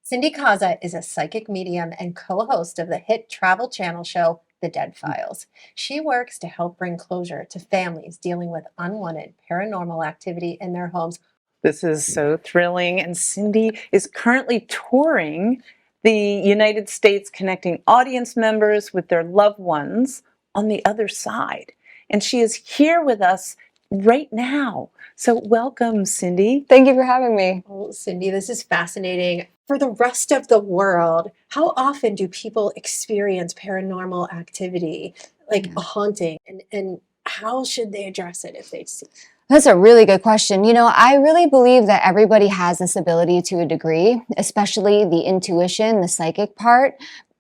Cindy Kaza is a psychic medium and co-host of the hit travel channel show, The Dead Files. She works to help bring closure to families dealing with unwanted paranormal activity in their homes. This is so thrilling. And Cindy is currently touring the United States, connecting audience members with their loved ones on the other side. And she is here with us right now. So welcome, Cindy. Thank you for having me. Oh, Cindy, this is fascinating. For the rest of the world, how often do people experience paranormal activity, like a haunting, and how should they address it if they see? That's a really good question. I really believe that everybody has this ability to a degree, especially the intuition, the psychic part.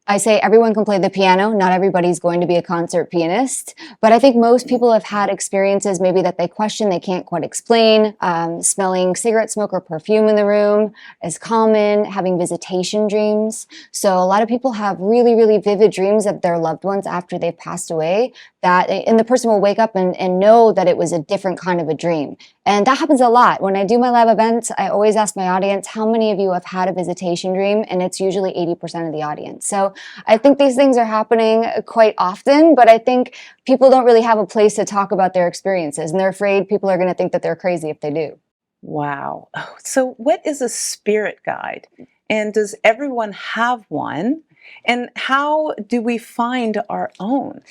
I say everyone can play the piano. Not everybody's going to be a concert pianist, but I think most people have had experiences maybe that they question, they can't quite explain. Smelling cigarette smoke or perfume in the room is common. Having visitation dreams. So a lot of people have really, really vivid dreams of their loved ones after they've passed away, and the person will wake up and know that it was a different kind of a dream. And that happens a lot. When I do my live events, I always ask my audience, how many of you have had a visitation dream? And it's usually 80% of the audience. So I think these things are happening quite often, but I think people don't really have a place to talk about their experiences, and they're afraid people are going to think that they're crazy if they do. Wow. So what is a spirit guide? And does everyone have one? And how do we find our own?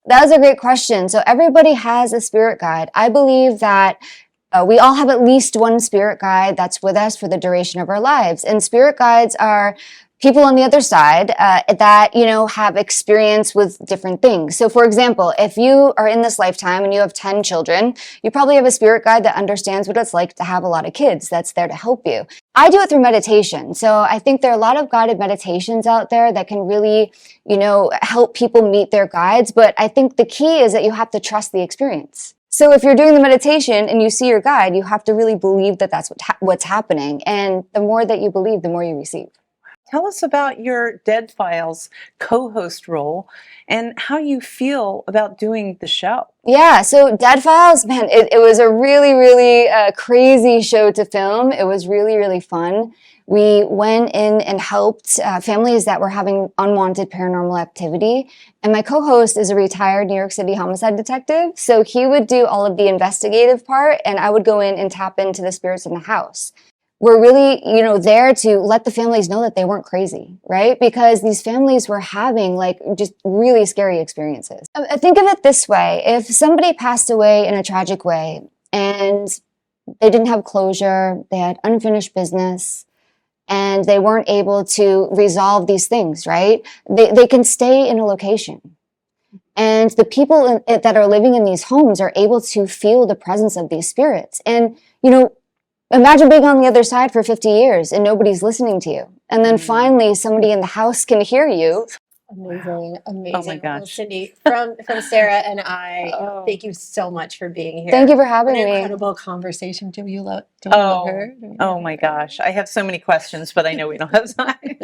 That was a great question. So everybody has a spirit guide. I believe that we all have at least one spirit guide that's with us for the duration of our lives. And spirit guides are people on the other side that, have experience with different things. So for example, if you are in this lifetime and you have 10 children, you probably have a spirit guide that understands what it's like to have a lot of kids that's there to help you. I do it through meditation. So I think there are a lot of guided meditations out there that can really, help people meet their guides. But I think the key is that you have to trust the experience. So if you're doing the meditation and you see your guide, you have to really believe that that's what's happening. And the more that you believe, the more you receive. Tell us about your Dead Files co-host role and how you feel about doing the show. Yeah, so Dead Files, man, it was a really, really crazy show to film. It was really, really fun. We went in and helped families that were having unwanted paranormal activity. And my co-host is a retired New York City homicide detective. So he would do all of the investigative part, and I would go in and tap into the spirits in the house. We're really, there to let the families know that they weren't crazy, right? Because these families were having just really scary experiences. Think of it this way. If somebody passed away in a tragic way and they didn't have closure, they had unfinished business, and they weren't able to resolve these things, right? They can stay in a location. And the people that are living in these homes are able to feel the presence of these spirits. And, imagine being on the other side for 50 years and nobody's listening to you. And then finally somebody in the house can hear you. Amazing, amazing. Oh my gosh. Well, Cindy, from Sarah and I, thank you so much for being here. Thank you for having me. Incredible conversation. Do you love her? Oh my gosh. I have so many questions, but I know we don't have time.